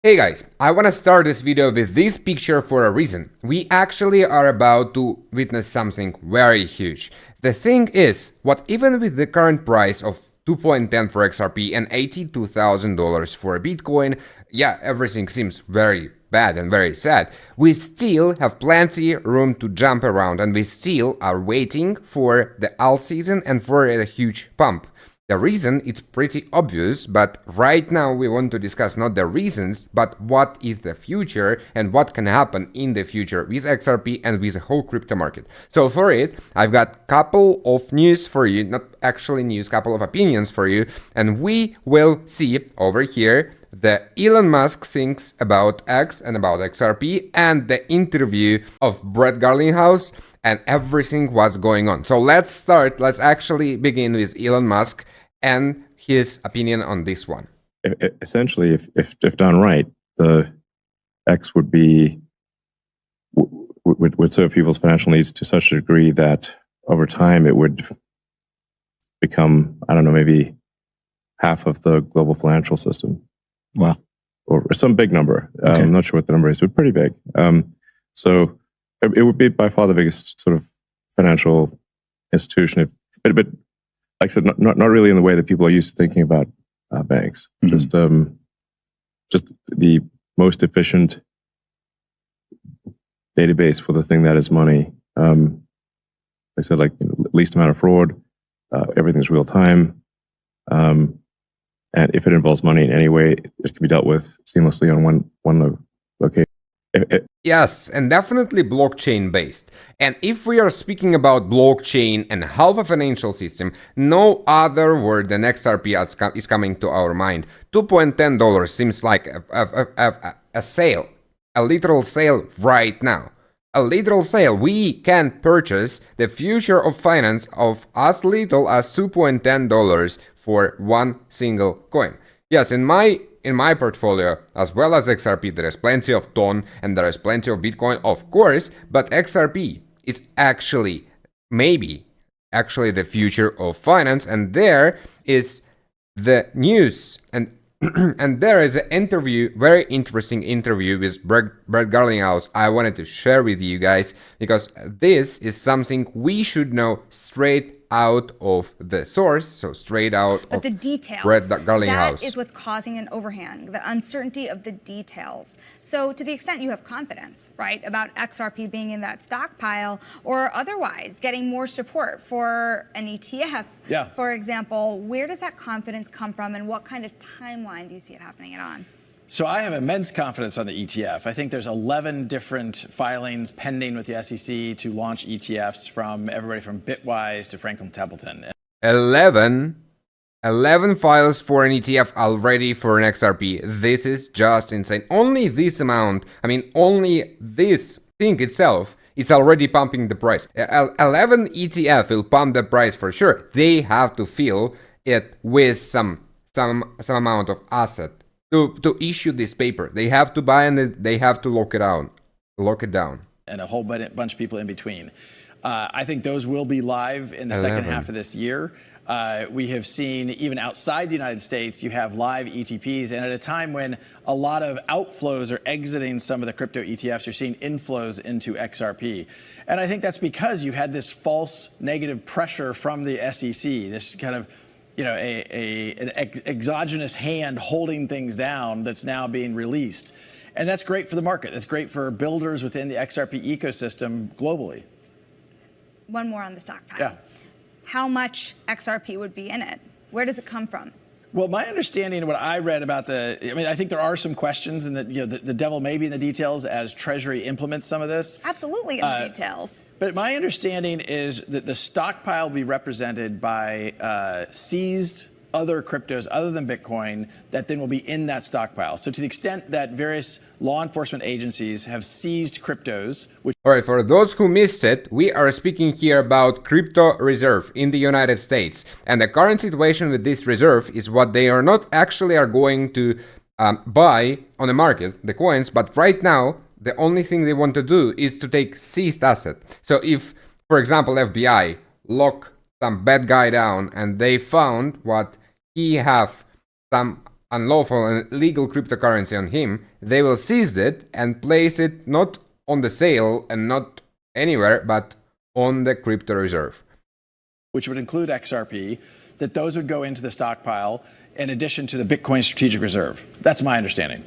Hey guys, I wanna start this video with this picture for a reason. We actually are about to witness something very huge. The thing is, what even with the current price of 2.10 for XRP and $82,000 for Bitcoin, yeah, everything seems very bad and very sad. We still have plenty room to jump around and we still are waiting for the alt season and for a huge pump. The reason it's pretty obvious, but right now we want to discuss not the reasons, but what is the future and what can happen in the future with XRP and with the whole crypto market. So for it, I've got couple of news for you, not actually news, couple of opinions for you, and we will see over here the Elon Musk thinks about X and about XRP and the interview of Brett Garlinghouse and everything what's going on. So let's actually begin with Elon Musk and his opinion on this one. Essentially, if done right, the X would serve people's financial needs to such a degree that over time it would become, I don't know, maybe half of the global financial system. Wow. Or some big number. Okay. I'm not sure what the number is, but pretty big. So it would be by far the biggest sort of financial institution. But like I said, not really in the way that people are used to thinking about banks. Mm-hmm. Just the most efficient database for the thing that is money. Like I said, like least amount of fraud. Everything's real time. And if it involves money in any way, it can be dealt with seamlessly on one location. Yes, and definitely blockchain based. And if we are speaking about blockchain and half a financial system, no other word than XRP is coming to our mind. $2.10 seems like a sale, a literal sale right now. A literal sale. We can purchase the future of finance of as little as $2.10 for one single coin. Yes, in my portfolio, as well as XRP, there is plenty of TON and there is plenty of Bitcoin, of course, but XRP is actually, maybe, actually the future of finance, and there is the news, and and there is an interview, very interesting interview with Brett Garlinghouse I wanted to share with you guys, because this is something we should know straight out of the source, so straight out but of the details, Brett Garlinghouse. that is what's causing an overhang, the uncertainty of the details. So to the extent you have confidence, right, about XRP being in that stockpile or otherwise getting more support for an ETF, for example, where does that confidence come from and what kind of timeline do you see it happening on? So I have immense confidence on the ETF. I think there's 11 different filings pending with the SEC to launch ETFs from everybody from Bitwise to Franklin Templeton. 11 files for an ETF already for an XRP. This is just insane. Only this amount, I mean, only this thing itself, it's already pumping the price. 11 ETF will pump the price for sure. They have to fill it with some amount of asset to issue this paper. They have to buy and they have to lock it down. And a whole bunch of people in between. I think those will be live in the second half of this year. We have seen, even outside the United States, you have live ETPs. And at a time when a lot of outflows are exiting some of the crypto ETFs, you're seeing inflows into XRP. And I think that's because you had this false negative pressure from the SEC, this kind of, you know, an exogenous hand holding things down that's now being released. And that's great for the market. That's great for builders within the XRP ecosystem globally. One more on the stockpile. Yeah. How much XRP would be in it? Where does it come from? Well, my understanding of what I read about I think there are some questions, and that, you know, the devil may be in the details as Treasury implements some of this. Absolutely in the details. But my understanding is that the stockpile will be represented by seized other cryptos other than Bitcoin that then will be in that stockpile. So to the extent that various law enforcement agencies have seized cryptos, which... All right, for those who missed it, we are speaking here about crypto reserve in the United States. And the current situation with this reserve is what they are not actually are going to buy on the market, the coins, but right now, the only thing they want to do is to take seized asset. So if, for example, FBI lock some bad guy down and they found what he have some unlawful and illegal cryptocurrency on him, they will seize it and place it not on the sale and not anywhere, but on the crypto reserve. Which would include XRP, that those would go into the stockpile in addition to the Bitcoin strategic reserve. That's my understanding.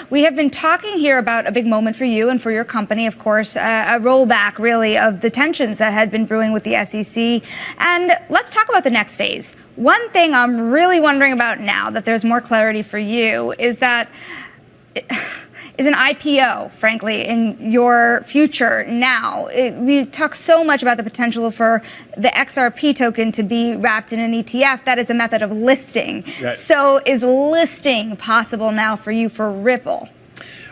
We have been talking here about a big moment for you and for your company, of course, a rollback really of the tensions that had been brewing with the SEC. And let's talk about the next phase. One thing I'm really wondering about now that there's more clarity for you is that is an IPO, frankly, in your future now. We talk so much about the potential for the XRP token to be wrapped in an ETF. That is a method of listing. Right. So is listing possible now for you for Ripple?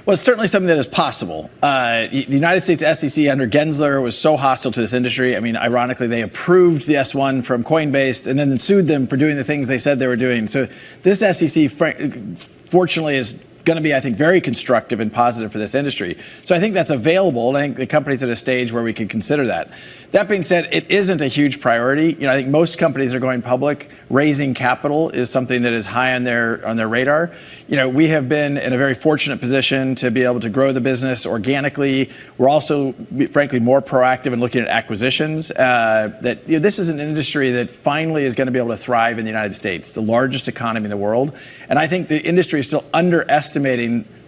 Well, it's certainly something that is possible. The United States SEC under Gensler was so hostile to this industry. I mean, ironically, they approved the S1 from Coinbase and then sued them for doing the things they said they were doing. So this SEC, fortunately, is going to be, I think, very constructive and positive for this industry. So I think that's available. And I think the company's at a stage where we can consider that. That being said, it isn't a huge priority. I think most companies are going public. Raising capital is something that is high on their radar. We have been in a very fortunate position to be able to grow the business organically. We're also, frankly, more proactive in looking at acquisitions. This is an industry that finally is going to be able to thrive in the United States, the largest economy in the world. And I think the industry is still underestimating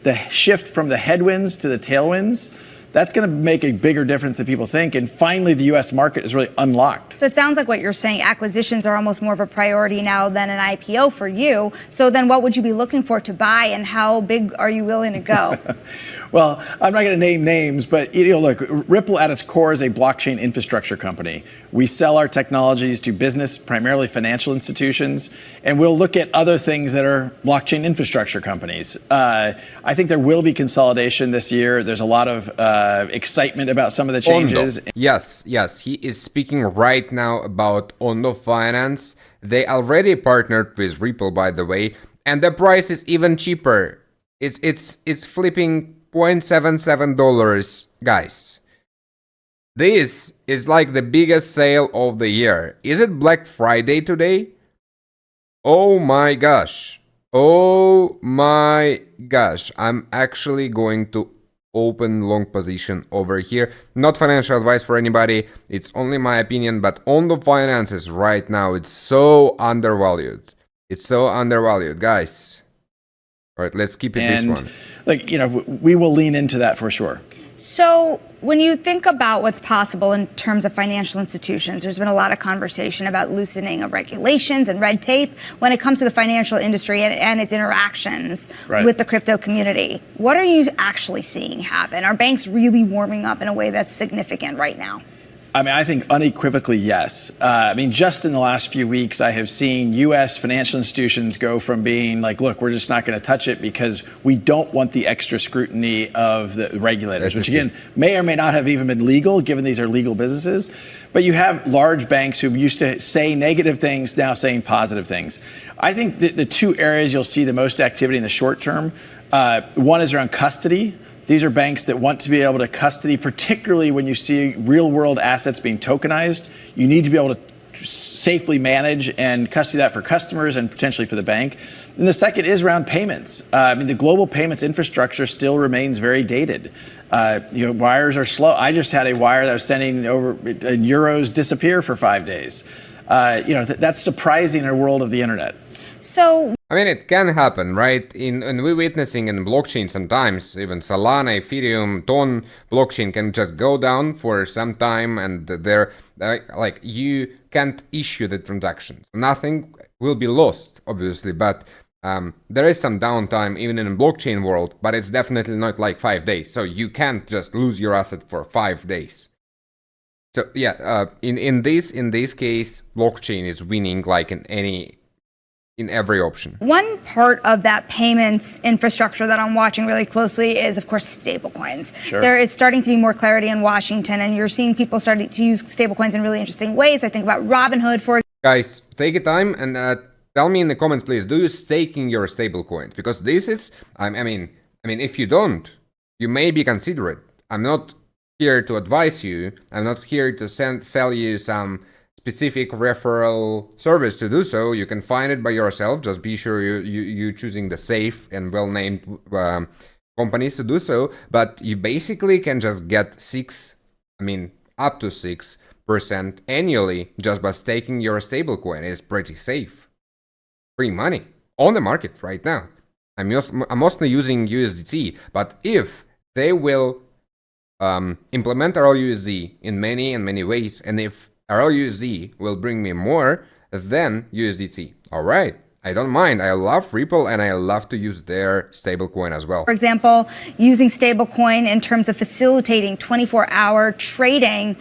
the shift from the headwinds to the tailwinds. That's going to make a bigger difference than people think. And finally, the U.S. market is really unlocked. So it sounds like what you're saying, acquisitions are almost more of a priority now than an IPO for you. So then what would you be looking for to buy, and how big are you willing to go? Well, I'm not going to name names, but look, Ripple at its core is a blockchain infrastructure company. We sell our technologies to business, primarily financial institutions, and we'll look at other things that are blockchain infrastructure companies. I think there will be consolidation this year. There's a lot of excitement about some of the changes. Ondo. Yes, he is speaking right now about Ondo Finance. They already partnered with Ripple, by the way, and the price is even cheaper. It's flipping $0.77, guys. This is like the biggest sale of the year. Is it Black Friday today? Oh my gosh. I'm actually going to open long position over here. Not financial advice for anybody. It's only my opinion, but on the finances right now, it's so undervalued. It's so undervalued, guys. All right, let's keep it this one. We will lean into that for sure. So when you think about what's possible in terms of financial institutions, there's been a lot of conversation about loosening of regulations and red tape when it comes to the financial industry and its interactions with the crypto community. What are you actually seeing happen? Are banks really warming up in a way that's significant right now? I think unequivocally, yes. Just in the last few weeks, I have seen U.S. financial institutions go from being like, look, we're just not going to touch it because we don't want the extra scrutiny of the regulators, which again, may or may not have even been legal, given these are legal businesses. But you have large banks who used to say negative things, now saying positive things. I think the two areas you'll see the most activity in the short term, one is around custody. These are banks that want to be able to custody, particularly when you see real world assets being tokenized. You need to be able to safely manage and custody that for customers and potentially for the bank. And the second is around payments. The global payments infrastructure still remains very dated. Wires are slow. I just had a wire that was sending over euros disappear for 5 days. That's surprising in a world of the internet. So it can happen, right? And we're witnessing in blockchain sometimes, even Solana, Ethereum, Ton blockchain can just go down for some time, and you can't issue the transactions. Nothing will be lost, obviously, but there is some downtime even in the blockchain world, but it's definitely not like 5 days. So you can't just lose your asset for 5 days. So yeah, in this case, blockchain is winning like in every option. One part of that payments infrastructure that I'm watching really closely is, of course, stablecoins. Sure. There is starting to be more clarity in Washington, and you're seeing people starting to use stablecoins in really interesting ways. I think about Robinhood, for guys, take a time and tell me in the comments, please. Do you staking your stablecoins? Because this is, if you don't, you may be considerate. I'm not here to advise you. I'm not here to sell you some specific referral service to do so. You can find it by yourself. Just be sure you choosing the safe and well-named companies to do so. But you basically can just get up to 6% annually just by staking your stablecoin. It's pretty safe. Free money on the market right now. I'm mostly using USDT, but if they will implement RLUSD in many ways, and if RLUSD will bring me more than USDT, all right, I don't mind. I love Ripple and I love to use their stablecoin as well. For example, using stablecoin in terms of facilitating 24-hour trading.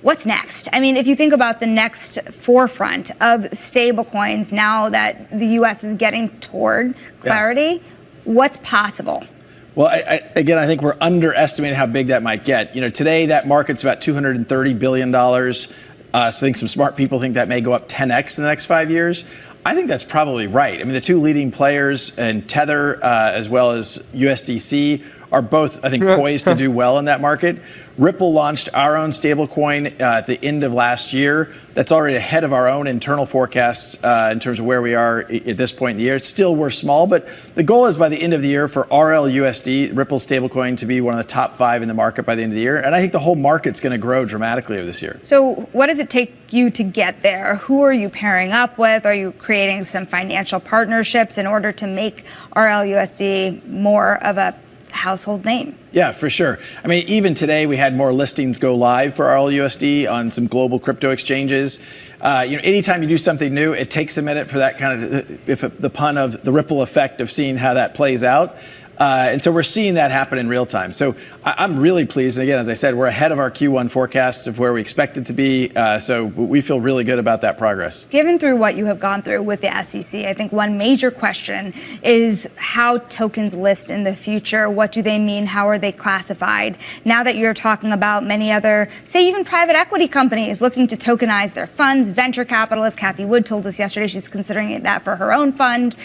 What's next? I mean, if you think about the next forefront of stablecoins now that the U.S. is getting toward clarity, what's possible? Well, I think we're underestimating how big that might get. Today that market's about $230 billion. So I think some smart people think that may go up 10x in the next 5 years. I think that's probably right. I mean, the two leading players in Tether as well as USDC are both, I think, poised to do well in that market. Ripple launched our own stablecoin at the end of last year. That's already ahead of our own internal forecasts in terms of where we are at this point in the year. Still, we're small, but the goal is by the end of the year for RLUSD, Ripple stablecoin, to be one of the top 5 in the market by the end of the year. And I think the whole market's going to grow dramatically over this year. So what does it take you to get there? Who are you pairing up with? Are you creating some financial partnerships in order to make RLUSD more of a household name? Yeah, for sure. I mean, even today we had more listings go live for RLUSD on some global crypto exchanges. Anytime you do something new, it takes a minute for that kind of, the pun of the ripple effect of seeing how that plays out. And so we're seeing that happen in real time. So I'm really pleased. And again, as I said, we're ahead of our Q1 forecasts of where we expect it to be. So we feel really good about that progress. Given through what you have gone through with the SEC, I think one major question is how tokens list in the future. What do they mean? How are they classified? Now that you're talking about many other, say even private equity companies looking to tokenize their funds, venture capitalists, Cathie Wood told us yesterday she's considering that for her own fund.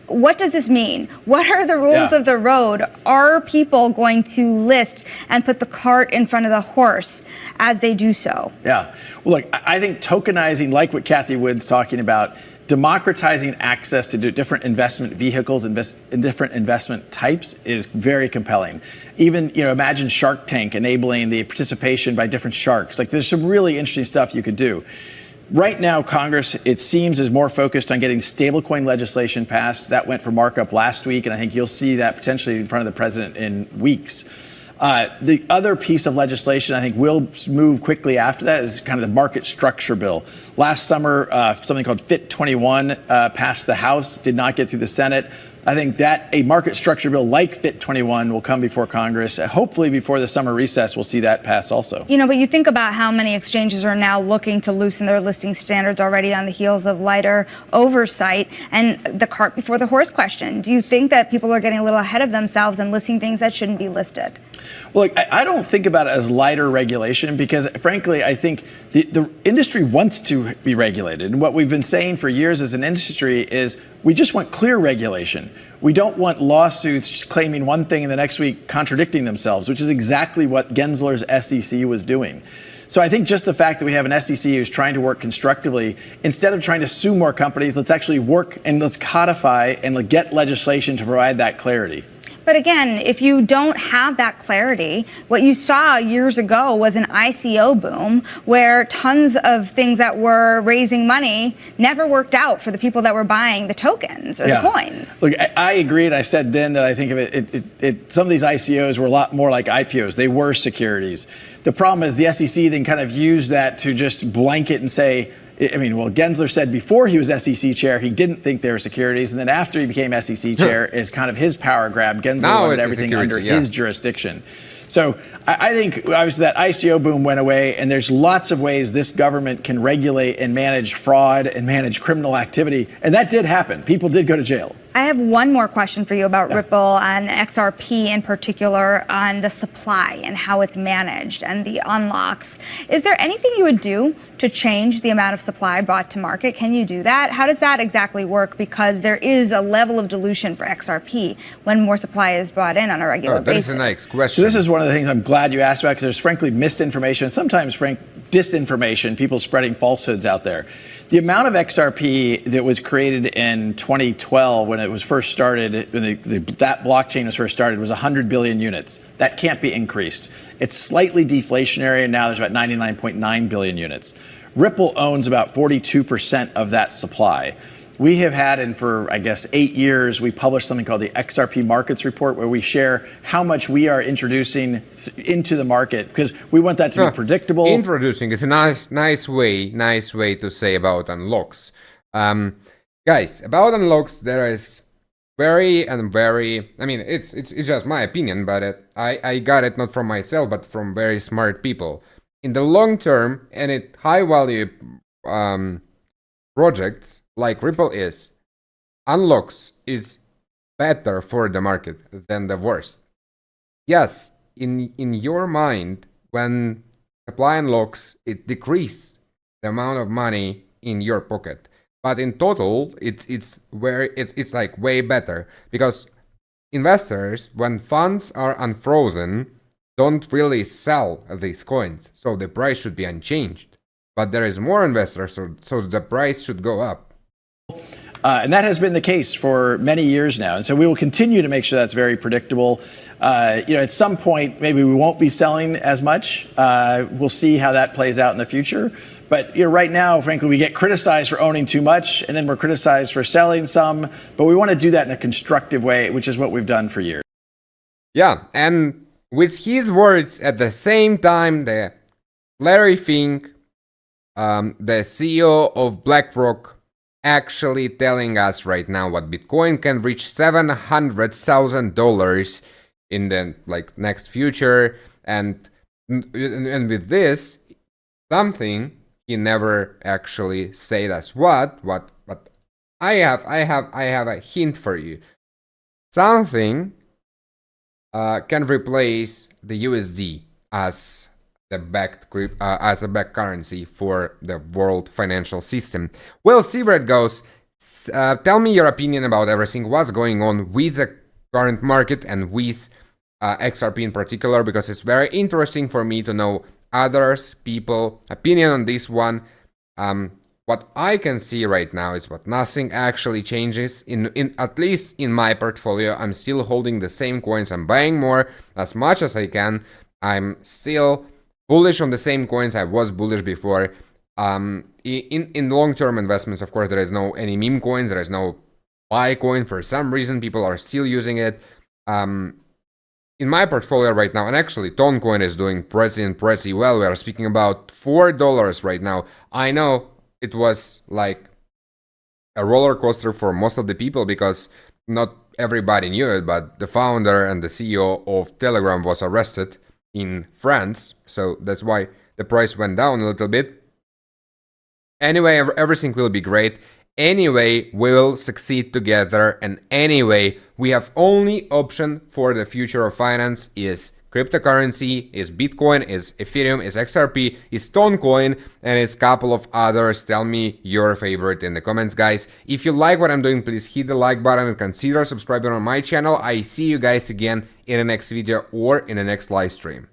What does this mean? What are the rules of the road? Are people going to list and put the cart in front of the horse as they do so? Yeah. Well, look, I think tokenizing, like what Cathie Wood's talking about, democratizing access to different investment vehicles and different investment types is very compelling. Even, imagine Shark Tank enabling the participation by different sharks. Like, there's some really interesting stuff you could do. Right now, Congress, it seems, is more focused on getting stablecoin legislation passed. That went for markup last week, and I think you'll see that potentially in front of the president in weeks. The other piece of legislation I think will move quickly after that is kind of the market structure bill. Last summer, something called FIT 21 passed the House, did not get through the Senate. I think that a market structure bill like FIT 21 will come before Congress. Hopefully before the summer recess, we'll see that pass also. But you think about how many exchanges are now looking to loosen their listing standards already on the heels of lighter oversight, and the cart before the horse question. Do you think that people are getting a little ahead of themselves and listing things that shouldn't be listed? Well, look, I don't think about it as lighter regulation because, frankly, I think the industry wants to be regulated. And what we've been saying for years as an industry is we just want clear regulation. We don't want lawsuits just claiming one thing and the next week contradicting themselves, which is exactly what Gensler's SEC was doing. So I think just the fact that we have an SEC who's trying to work constructively, instead of trying to sue more companies, let's actually work and let's codify and get legislation to provide that clarity. But again, if you don't have that clarity, what you saw years ago was an ICO boom where tons of things that were raising money never worked out for the people that were buying the tokens or the coins. Look, I agree. And I said then that I think of it, some of these ICOs were a lot more like IPOs. They were securities. The problem is the SEC then kind of used that to just blanket and say, Gensler said before he was SEC chair, he didn't think they were securities. And then after he became SEC chair, is kind of his power grab. Gensler wanted everything under his jurisdiction. So I think obviously that ICO boom went away, and there's lots of ways this government can regulate and manage fraud and manage criminal activity. And that did happen. People did go to jail. I have one more question for you about Ripple and XRP in particular on the supply and how it's managed and the unlocks. Is there anything you would do to change the amount of supply brought to market? Can you do that? How does that exactly work? Because there is a level of dilution for XRP when more supply is brought in on a regular basis. That is a nice question. So this is one of the things I'm glad you asked about, because there's frankly misinformation, sometimes disinformation, people spreading falsehoods out there. The amount of XRP that was created in 2012 when it was first started, when that blockchain was first started, was 100 billion units. That can't be increased. It's slightly deflationary, and now there's about 99.9 billion units. Ripple owns about 42% of that supply. We have had, and for, I guess, 8 years, we published something called the XRP Markets Report, where we share how much we are introducing into the market, because we want that to be predictable. Introducing is a nice way to say about unlocks. Guys, about unlocks, there is very, I mean, it's just my opinion, but I got it not from myself, but from very smart people. In the long term, and at high value projects, like Ripple is, unlocks is better for the market than the worst. Yes, in your mind, when supply unlocks, it decreases the amount of money in your pocket. But in total, it's like way better, because investors, when funds are unfrozen, don't really sell these coins, so the price should be unchanged. But there is more investors, so the price should go up. And that has been the case for many years now. And so we will continue to make sure that's very predictable. At some point, maybe we won't be selling as much. We'll see how that plays out in the future. But right now, frankly, we get criticized for owning too much, and then we're criticized for selling some. But we want to do that in a constructive way, which is what we've done for years. Yeah, and with his words at the same time, the Larry Fink, the CEO of BlackRock, actually telling us right now what Bitcoin can reach $700,000 in the next future, and with this, something he never actually said us what, but I have a hint for you. Something can replace the USD as the backed currency for the world financial system. We'll see where it goes. Tell me your opinion about everything, what's going on with the current market and with XRP in particular, because it's very interesting for me to know others, people, opinion on this one. What I can see right now is what nothing actually changes. In at least in my portfolio, I'm still holding the same coins. I'm buying more as much as I can. I'm still bullish on the same coins I was bullish before. In long-term investments, of course, there is no any meme coins. There is no buy coin. For some reason, people are still using it. In my portfolio right now, and actually, Ton coin is doing pretty well. We are speaking about $4 right now. I know it was like a roller coaster for most of the people, because not everybody knew it, but the founder and the CEO of Telegram was arrested in France, so that's why the price went down a little bit. Anyway, everything will be great. Anyway, we will succeed together, and anyway, we have only option for the future of finance is cryptocurrency, is Bitcoin, is Ethereum, is XRP, is Toncoin, and it's a couple of others. Tell me your favorite in the comments, guys. If you like what I'm doing, please hit the like button and consider subscribing on my channel. I see you guys again in the next video or in the next live stream.